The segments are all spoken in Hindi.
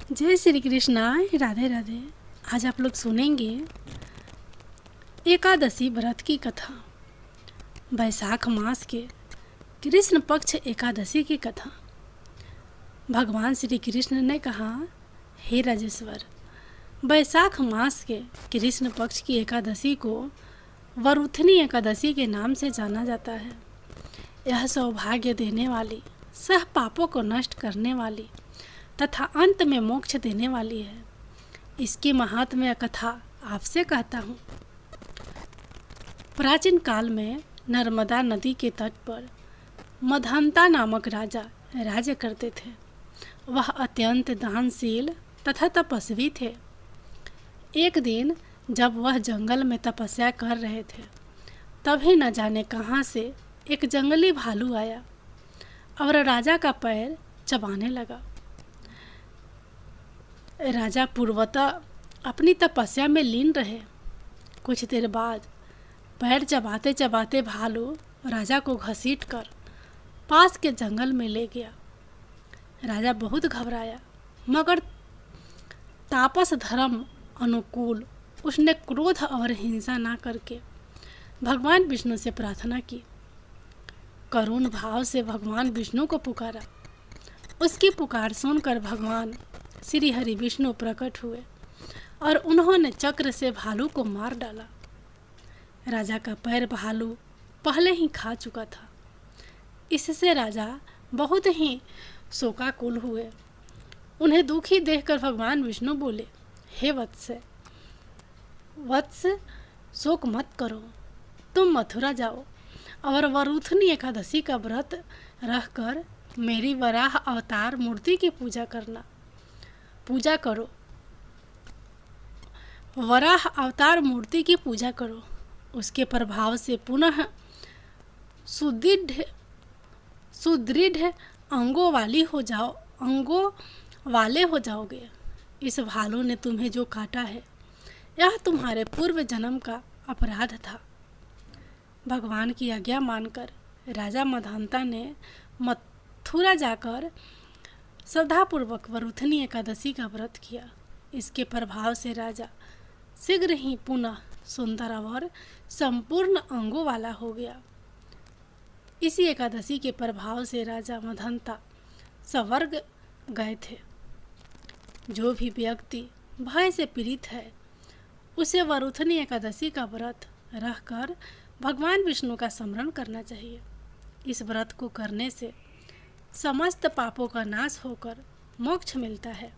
जय श्री कृष्णा। राधे राधे। आज आप लोग सुनेंगे एकादशी व्रत की कथा, वैशाख मास के कृष्ण पक्ष एकादशी की कथा। भगवान श्री कृष्ण ने कहा, हे राजेश्वर, वैशाख मास के कृष्ण पक्ष की एकादशी को वरुथनी एकादशी के नाम से जाना जाता है। यह सौभाग्य देने वाली, सह पापों को नष्ट करने वाली तथा अंत में मोक्ष देने वाली है। इसकी महात्म्य कथा आपसे कहता हूँ। प्राचीन काल में नर्मदा नदी के तट पर मदहंता नामक राजा राज्य करते थे। वह अत्यंत दानशील तथा तपस्वी थे। एक दिन जब वह जंगल में तपस्या कर रहे थे, तभी न जाने कहाँ से एक जंगली भालू आया और राजा का पैर चबाने लगा। राजा पूर्वतः अपनी तपस्या में लीन रहे। कुछ देर बाद पैर चबाते चबाते भालू राजा को घसीटकर पास के जंगल में ले गया। राजा बहुत घबराया, मगर तापस धर्म अनुकूल उसने क्रोध और हिंसा ना करके भगवान विष्णु से प्रार्थना की। करुण भाव से भगवान विष्णु को पुकारा। उसकी पुकार सुनकर भगवान श्री हरि विष्णु प्रकट हुए और उन्होंने चक्र से भालू को मार डाला। राजा का पैर भालू पहले ही खा चुका था। इससे राजा बहुत ही शोकाकुल हुए। उन्हें दुखी देखकर भगवान विष्णु बोले, हे वत्स, शोक मत करो। तुम मथुरा जाओ और वरुथनी एकादशी का व्रत रखकर मेरी वराह अवतार मूर्ति की पूजा करो। वराह अवतार मूर्ति की पूजा करो। उसके प्रभाव से पुनः सुदृढ़ अंगों वाले हो जाओगे। इस भालू ने तुम्हें जो काटा है, यह तुम्हारे पूर्व जन्म का अपराध था। भगवान की आज्ञा मानकर राजा मदहंता ने मथुरा जाकर श्रद्धापूर्वक वरुथनी एकादशी का व्रत किया। इसके प्रभाव से राजा शीघ्र ही पुनः सुंदर और संपूर्ण अंगों वाला हो गया। इसी एकादशी के प्रभाव से राजा मदहंता स्वर्ग गए थे। जो भी व्यक्ति भय से पीड़ित है, उसे वरुथनी एकादशी का व्रत रखकर भगवान विष्णु का स्मरण करना चाहिए। इस व्रत को करने से समस्त पापों का नाश होकर मोक्ष मिलता है।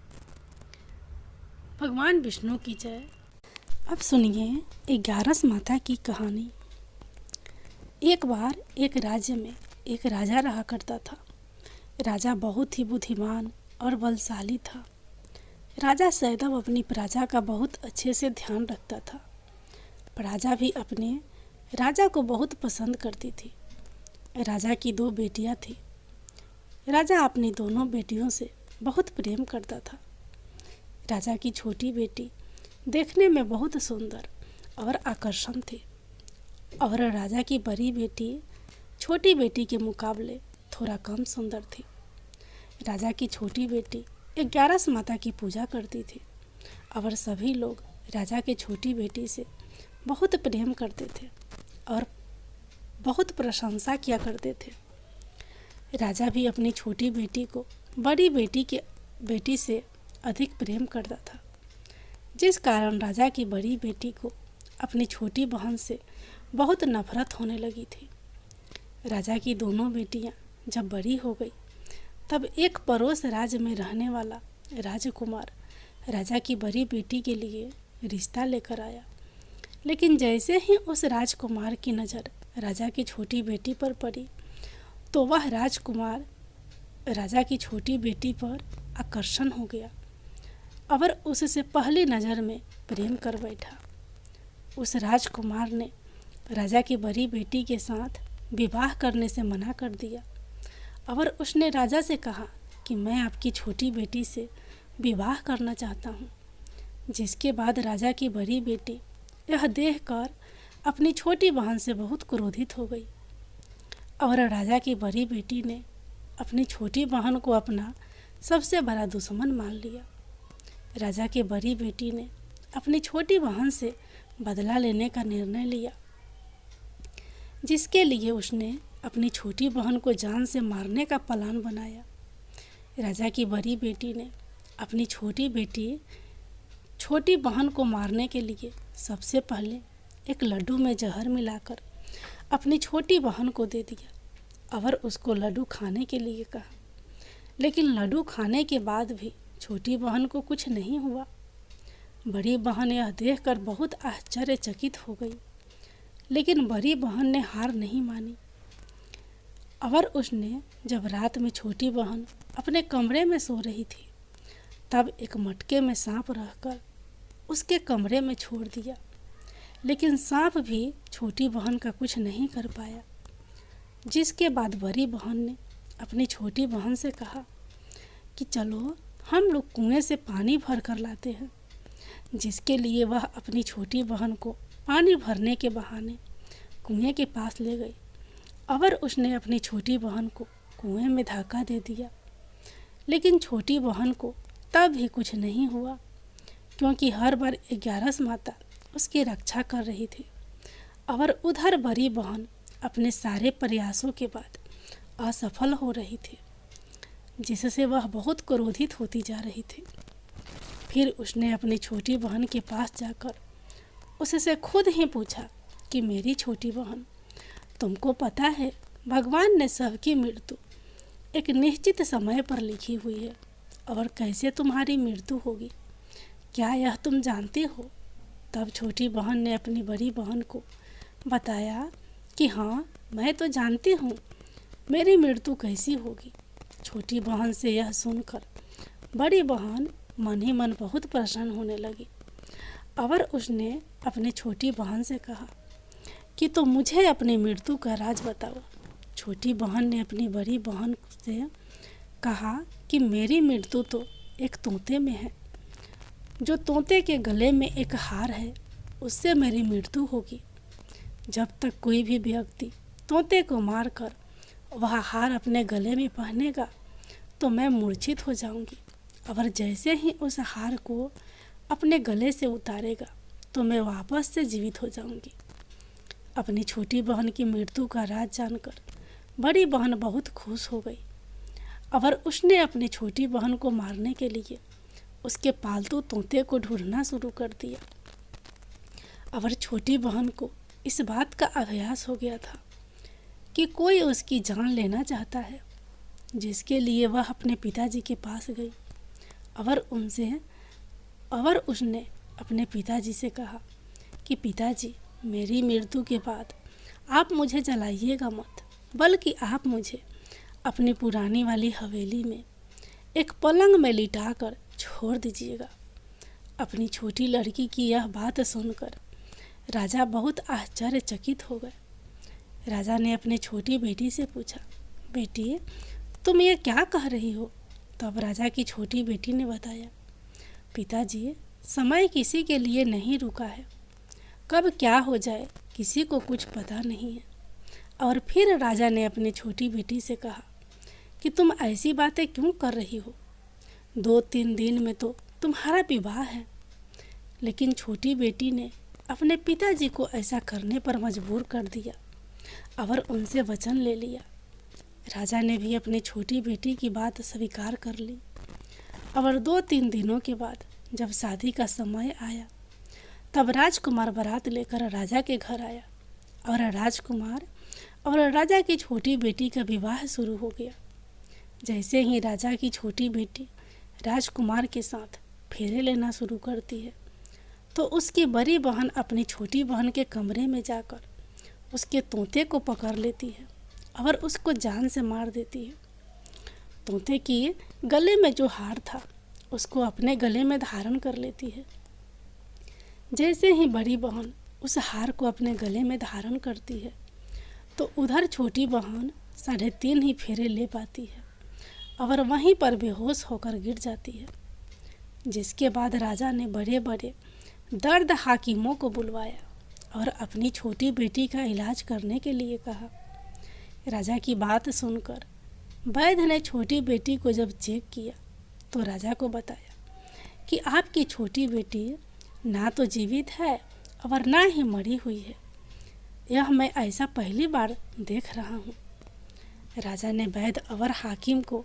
भगवान विष्णु की जय। अब सुनिए 11 माता की कहानी। एक बार एक राज्य में एक राजा रहा करता था। राजा बहुत ही बुद्धिमान और बलशाली था। राजा सदैव अपनी प्रजा का बहुत अच्छे से ध्यान रखता था। प्रजा भी अपने राजा को बहुत पसंद करती थी। राजा की 2 बेटियां थीं। राजा अपनी दोनों बेटियों से बहुत प्रेम करता था। राजा की छोटी बेटी देखने में बहुत सुंदर और आकर्षक थी और राजा की बड़ी बेटी छोटी बेटी के मुकाबले थोड़ा कम सुंदर थी। राजा की छोटी बेटी 11 माता की पूजा करती थी और सभी लोग राजा की छोटी बेटी से बहुत प्रेम करते थे और बहुत प्रशंसा किया करते थे। राजा भी अपनी छोटी बेटी को बड़ी बेटी से अधिक प्रेम करता था, जिस कारण राजा की बड़ी बेटी को अपनी छोटी बहन से बहुत नफरत होने लगी थी। राजा की दोनों बेटियां जब बड़ी हो गई, तब एक पड़ोस राज्य में रहने वाला राजकुमार राजा की बड़ी बेटी के लिए रिश्ता लेकर आया। लेकिन जैसे ही उस राजकुमार की नज़र राजा की छोटी बेटी पर पड़ी, तो वह राजकुमार राजा की छोटी बेटी पर आकर्षण हो गया और उससे पहली नज़र में प्रेम कर बैठा। उस राजकुमार ने राजा की बड़ी बेटी के साथ विवाह करने से मना कर दिया और उसने राजा से कहा कि मैं आपकी छोटी बेटी से विवाह करना चाहता हूँ। जिसके बाद राजा की बड़ी बेटी यह देखकर अपनी छोटी बहन से बहुत क्रोधित हो गई और राजा की बड़ी बेटी ने अपनी छोटी बहन को अपना सबसे बड़ा दुश्मन मान लिया। राजा की बड़ी बेटी ने अपनी छोटी बहन से बदला लेने का निर्णय लिया, जिसके लिए उसने अपनी छोटी बहन को जान से मारने का प्लान बनाया। राजा की बड़ी बेटी ने अपनी छोटी बहन को मारने के लिए सबसे पहले एक लड्डू में जहर मिलाकर अपनी छोटी बहन को दे दिया और उसको लड्डू खाने के लिए कहा। लेकिन लड्डू खाने के बाद भी छोटी बहन को कुछ नहीं हुआ। बड़ी बहन यह देखकर बहुत आश्चर्यचकित हो गई, लेकिन बड़ी बहन ने हार नहीं मानी और उसने जब रात में छोटी बहन अपने कमरे में सो रही थी तब एक मटके में सांप रखकर उसके कमरे में छोड़ दिया। लेकिन सांप भी छोटी बहन का कुछ नहीं कर पाया, जिसके बाद बड़ी बहन ने अपनी छोटी बहन से कहा कि चलो हम लोग कुएं से पानी भर कर लाते हैं, जिसके लिए वह अपनी छोटी बहन को पानी भरने के बहाने कुएं के पास ले गई और उसने अपनी छोटी बहन को कुएं में धक्का दे दिया। लेकिन छोटी बहन को तब भी कुछ नहीं हुआ, क्योंकि हर बार 11 माता उसकी रक्षा कर रही थी और उधर बड़ी बहन अपने सारे प्रयासों के बाद असफल हो रही थी, जिससे वह बहुत क्रोधित होती जा रही थी। फिर उसने अपनी छोटी बहन के पास जाकर उससे खुद ही पूछा कि मेरी छोटी बहन, तुमको पता है भगवान ने सबकी मृत्यु एक निश्चित समय पर लिखी हुई है और कैसे तुम्हारी मृत्यु होगी, क्या यह तुम जानती हो? तब छोटी बहन ने अपनी बड़ी बहन को बताया कि हाँ, मैं तो जानती हूँ मेरी मृत्यु कैसी होगी। छोटी बहन से यह सुनकर बड़ी बहन मन ही मन बहुत प्रसन्न होने लगी और उसने अपनी छोटी बहन से कहा कि तो मुझे अपनी मृत्यु का राज बताओ। छोटी बहन ने अपनी बड़ी बहन से कहा कि मेरी मृत्यु तो एक तोते में है, जो तोते के गले में एक हार है, उससे मेरी मृत्यु होगी। जब तक कोई भी व्यक्ति तोते को मारकर वह हार अपने गले में पहनेगा तो मैं मूर्छित हो जाऊंगी, और जैसे ही उस हार को अपने गले से उतारेगा तो मैं वापस से जीवित हो जाऊंगी। अपनी छोटी बहन की मृत्यु का राज जानकर बड़ी बहन बहुत खुश हो गई और उसने अपनी छोटी बहन को मारने के लिए उसके पालतू तोते को ढूंढना शुरू कर दिया। और छोटी बहन को इस बात का आभास हो गया था कि कोई उसकी जान लेना चाहता है, जिसके लिए वह अपने पिताजी के पास गई और उसने अपने पिताजी से कहा कि पिताजी, मेरी मृत्यु के बाद आप मुझे जलाइएगा मत, बल्कि आप मुझे अपनी पुरानी वाली हवेली में एक पलंग में लिटाकर छोड़ दीजिएगा। अपनी छोटी लड़की की यह बात सुनकर राजा बहुत आश्चर्यचकित हो गए। राजा ने अपनी छोटी बेटी से पूछा, बेटी, तुम ये क्या कह रही हो? तब राजा की छोटी बेटी ने बताया, पिताजी, समय किसी के लिए नहीं रुका है, कब क्या हो जाए किसी को कुछ पता नहीं है। और फिर राजा ने अपनी छोटी बेटी से कहा कि तुम ऐसी बातें क्यों कर रही हो? 2-3 दिन में तो तुम्हारा विवाह है। लेकिन छोटी बेटी ने अपने पिताजी को ऐसा करने पर मजबूर कर दिया और उनसे वचन ले लिया। राजा ने भी अपनी छोटी बेटी की बात स्वीकार कर ली और 2-3 दिनों के बाद जब शादी का समय आया तब राजकुमार बारात लेकर राजा के घर आया और राजकुमार और राजा की छोटी बेटी का विवाह शुरू हो गया। जैसे ही राजा की छोटी बेटी राजकुमार के साथ फेरे लेना शुरू करती है तो उसकी बड़ी बहन अपनी छोटी बहन के कमरे में जाकर उसके तोते को पकड़ लेती है और उसको जान से मार देती है। तोते की गले में जो हार था उसको अपने गले में धारण कर लेती है। जैसे ही बड़ी बहन उस हार को अपने गले में धारण करती है तो उधर छोटी बहन 3.5 ही फेरे ले पाती है और वहीं पर बेहोश होकर गिर जाती है। जिसके बाद राजा ने बड़े बड़े दर्द हाकिमों को बुलवाया और अपनी छोटी बेटी का इलाज करने के लिए कहा। राजा की बात सुनकर वैद्य ने छोटी बेटी को जब चेक किया तो राजा को बताया कि आपकी छोटी बेटी ना तो जीवित है और ना ही मरी हुई है। यह मैं ऐसा पहली बार देख रहा हूँ। राजा ने वैद्य और हाकिम को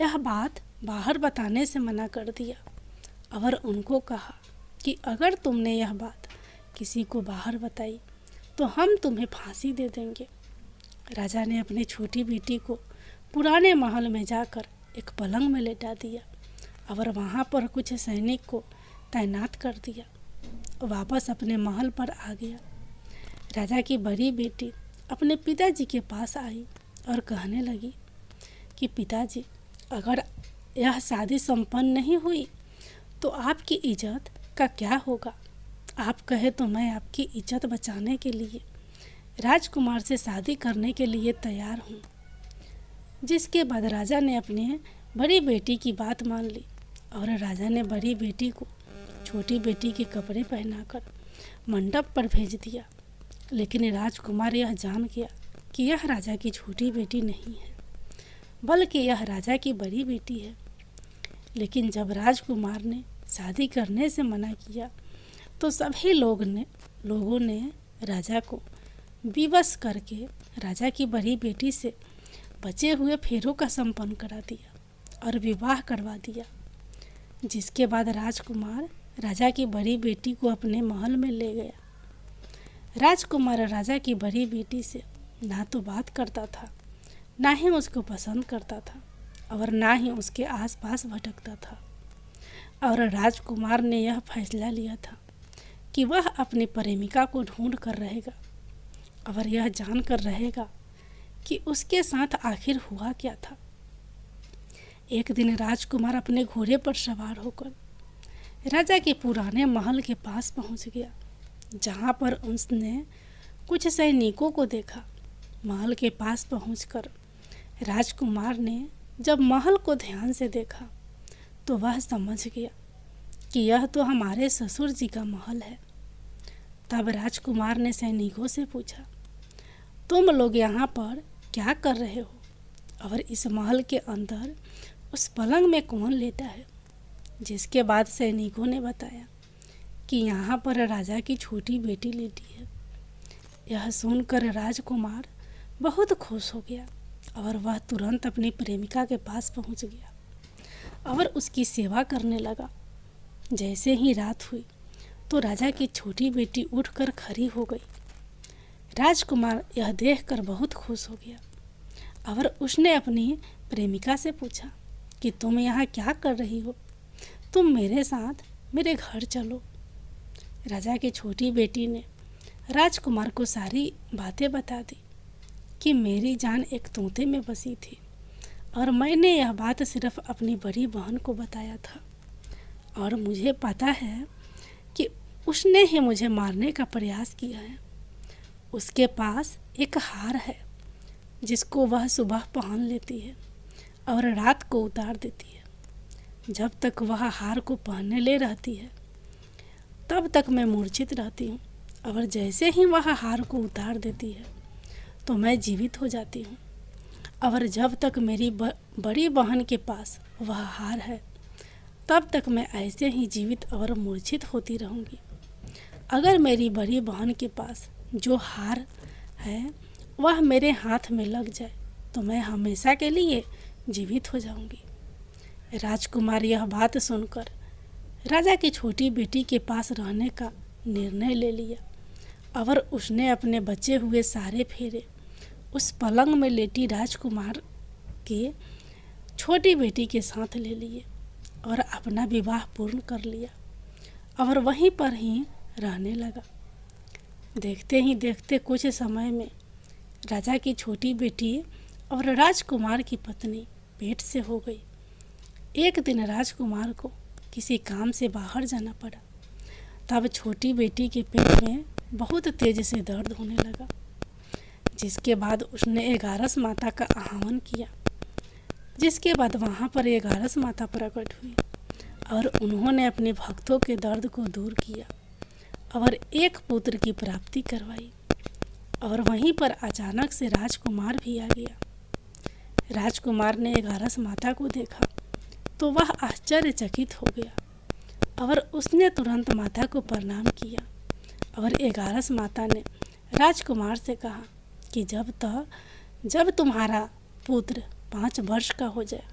यह बात बाहर बताने से मना कर दिया और उनको कहा कि अगर तुमने यह बात किसी को बाहर बताई तो हम तुम्हें फांसी दे देंगे। राजा ने अपनी छोटी बेटी को पुराने महल में जाकर एक पलंग में लेटा दिया और वहाँ पर कुछ सैनिक को तैनात कर दिया। वापस अपने महल पर आ गया। राजा की बड़ी बेटी अपने पिताजी के पास आई और कहने लगी कि पिताजी, अगर यह शादी संपन्न नहीं हुई तो आपकी इज्जत का क्या होगा? आप कहे तो मैं आपकी इज्जत बचाने के लिए राजकुमार से शादी करने के लिए तैयार हूँ। जिसके बाद राजा ने अपने बड़ी बेटी की बात मान ली और राजा ने बड़ी बेटी को छोटी बेटी के कपड़े पहनाकर मंडप पर भेज दिया। लेकिन राजकुमार यह जान गया कि यह राजा की छोटी बेटी नहीं है, बल्कि यह राजा की बड़ी बेटी है। लेकिन जब राजकुमार ने शादी करने से मना किया तो सभी लोगों ने राजा को विवश करके राजा की बड़ी बेटी से बचे हुए फेरों का संपन्न करा दिया और विवाह करवा दिया। जिसके बाद राजकुमार राजा की बड़ी बेटी को अपने महल में ले गया। राजकुमार राजा की बड़ी बेटी से ना तो बात करता था, ना ही उसको पसंद करता था और ना ही उसके आसपास भटकता था। और राजकुमार ने यह फैसला लिया था कि वह अपनी प्रेमिका को ढूंढ कर रहेगा और यह जान कर रहेगा कि उसके साथ आखिर हुआ क्या था। एक दिन राजकुमार अपने घोड़े पर सवार होकर राजा के पुराने महल के पास पहुंच गया, जहां पर उसने कुछ सैनिकों को देखा। महल के पास पहुंचकर राजकुमार ने जब महल को ध्यान से देखा तो वह समझ गया कि यह तो हमारे ससुर जी का महल है। तब राजकुमार ने सैनिकों से पूछा, तुम लोग यहाँ पर क्या कर रहे हो और इस महल के अंदर उस पलंग में कौन लेटा है? जिसके बाद सैनिकों ने बताया कि यहाँ पर राजा की छोटी बेटी लेटी है। यह सुनकर राजकुमार बहुत खुश हो गया और वह तुरंत अपनी प्रेमिका के पास पहुँच गया और उसकी सेवा करने लगा। जैसे ही रात हुई तो राजा की छोटी बेटी उठकर खड़ी हो गई। राजकुमार यह देखकर बहुत खुश हो गया और उसने अपनी प्रेमिका से पूछा कि तुम यहाँ क्या कर रही हो? तुम मेरे साथ मेरे घर चलो। राजा की छोटी बेटी ने राजकुमार को सारी बातें बता दी कि मेरी जान एक तोते में बसी थी और मैंने यह बात सिर्फ अपनी बड़ी बहन को बताया था और मुझे पता है कि उसने ही मुझे मारने का प्रयास किया है। उसके पास एक हार है जिसको वह सुबह पहन लेती है और रात को उतार देती है। जब तक वह हार को पहनने ले रहती है तब तक मैं मूर्छित रहती हूँ और जैसे ही वह हार को उतार देती है तो मैं जीवित हो जाती हूँ। और जब तक मेरी बड़ी बहन के पास वह हार है तब तक मैं ऐसे ही जीवित और मूर्छित होती रहूँगी। अगर मेरी बड़ी बहन के पास जो हार है वह मेरे हाथ में लग जाए तो मैं हमेशा के लिए जीवित हो जाऊँगी। राजकुमार यह बात सुनकर राजा की छोटी बेटी के पास रहने का निर्णय ले लिया और उसने अपने बचे हुए सारे फेरे उस पलंग में लेटी राजकुमार की छोटी बेटी के साथ ले लिए और अपना विवाह पूर्ण कर लिया और वहीं पर ही रहने लगा। देखते ही देखते कुछ समय में राजा की छोटी बेटी और राजकुमार की पत्नी पेट से हो गई। एक दिन राजकुमार को किसी काम से बाहर जाना पड़ा। तब छोटी बेटी के पेट में बहुत तेज से दर्द होने लगा। जिसके बाद उसने 11 माता का आह्वान किया। जिसके बाद वहाँ पर 11 माता प्रकट हुई और उन्होंने अपने भक्तों के दर्द को दूर किया और एक पुत्र की प्राप्ति करवाई। और वहीं पर अचानक से राजकुमार भी आ गया। राजकुमार ने 11 माता को देखा तो वह आश्चर्यचकित हो गया और उसने तुरंत माता को प्रणाम किया। और 11 माता ने राजकुमार से कहा कि जब तुम्हारा पुत्र 5 वर्ष का हो जाए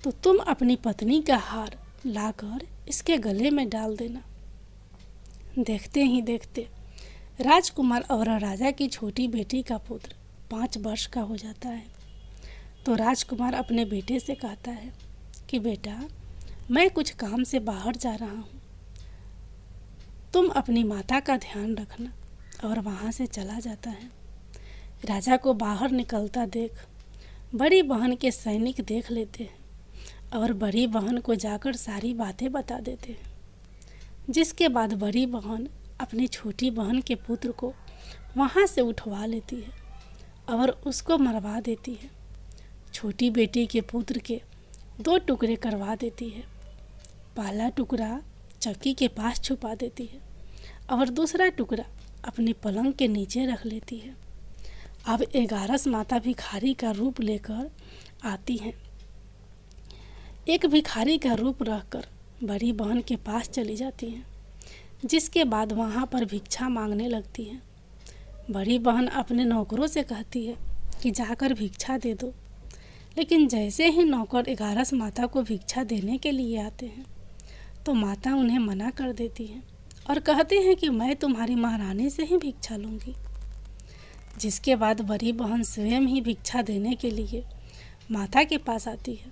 तो तुम अपनी पत्नी का हार लाकर इसके गले में डाल देना। देखते ही देखते राजकुमार और राजा की छोटी बेटी का पुत्र 5 वर्ष का हो जाता है। तो राजकुमार अपने बेटे से कहता है कि बेटा, मैं कुछ काम से बाहर जा रहा हूँ, तुम अपनी माता का ध्यान रखना। और वहाँ से चला जाता है। राजा को बाहर निकलता देख बड़ी बहन के सैनिक देख लेते हैं और बड़ी बहन को जाकर सारी बातें बता देते हैं, जिसके बाद बड़ी बहन अपनी छोटी बहन के पुत्र को वहाँ से उठवा लेती है और उसको मरवा देती है। छोटी बेटी के पुत्र के 2 टुकड़े करवा देती है। पहला टुकड़ा चक्की के पास छुपा देती है और दूसरा टुकड़ा अपने पलंग के नीचे रख लेती है। अब 11 माता भिखारी का रूप लेकर आती हैं। एक भिखारी का रूप रखकर बड़ी बहन के पास चली जाती हैं, जिसके बाद वहाँ पर भिक्षा मांगने लगती है। बड़ी बहन अपने नौकरों से कहती है कि जाकर भिक्षा दे दो, लेकिन जैसे ही नौकर 11 माता को भिक्षा देने के लिए आते हैं तो माता उन्हें मना कर देती है और कहते हैं कि मैं तुम्हारी महारानी से ही भिक्षा लूँगी। जिसके बाद बड़ी बहन स्वयं ही भिक्षा देने के लिए माता के पास आती है।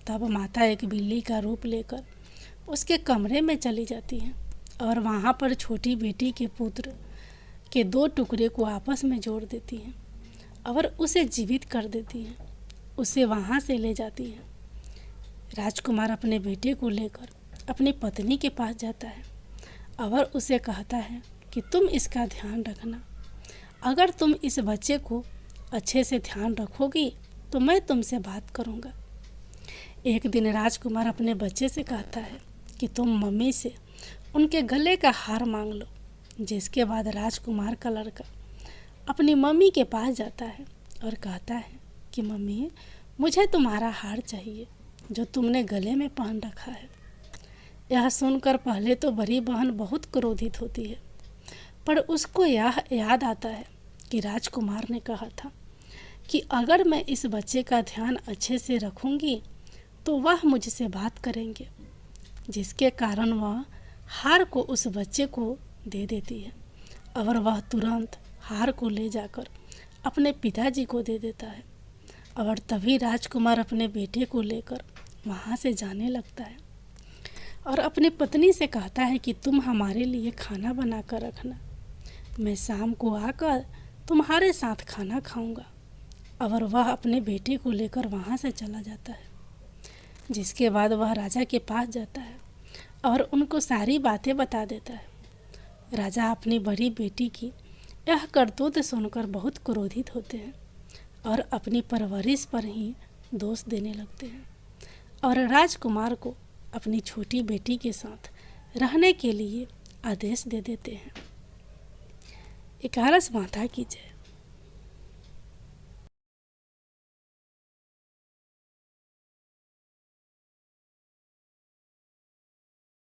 तब माता एक बिल्ली का रूप लेकर उसके कमरे में चली जाती है और वहाँ पर छोटी बेटी के पुत्र के 2 टुकड़े को आपस में जोड़ देती है और उसे जीवित कर देती है। उसे वहाँ से ले जाती है। राजकुमार अपने बेटे को लेकर अपनी पत्नी के पास जाता है और उसे कहता है कि तुम इसका ध्यान रखना। अगर तुम इस बच्चे को अच्छे से ध्यान रखोगी तो मैं तुमसे बात करूँगा। एक दिन राजकुमार अपने बच्चे से कहता है कि तुम मम्मी से उनके गले का हार मांग लो। जिसके बाद राजकुमार का लड़का अपनी मम्मी के पास जाता है और कहता है कि मम्मी, मुझे तुम्हारा हार चाहिए जो तुमने गले में पहन रखा है। यह सुनकर पहले तो बड़ी बहन बहुत क्रोधित होती है, पर उसको यह याद आता है कि राजकुमार ने कहा था कि अगर मैं इस बच्चे का ध्यान अच्छे से रखूंगी तो वह मुझसे बात करेंगे, जिसके कारण वह हार को उस बच्चे को दे देती है और वह तुरंत हार को ले जाकर अपने पिताजी को दे देता है। और तभी राजकुमार अपने बेटे को लेकर वहाँ से जाने लगता है और अपनी पत्नी से कहता है कि तुम हमारे लिए खाना बना कर रखना, मैं शाम को आकर तुम्हारे साथ खाना खाऊंगा। और वह अपने बेटे को लेकर वहाँ से चला जाता है। जिसके बाद वह राजा के पास जाता है और उनको सारी बातें बता देता है। राजा अपनी बड़ी बेटी की यह करतूत सुनकर बहुत क्रोधित होते हैं और अपनी परवरिश पर ही दोष देने लगते हैं और राजकुमार को अपनी छोटी बेटी के साथ रहने के लिए आदेश दे देते हैं। 11 माता की जय।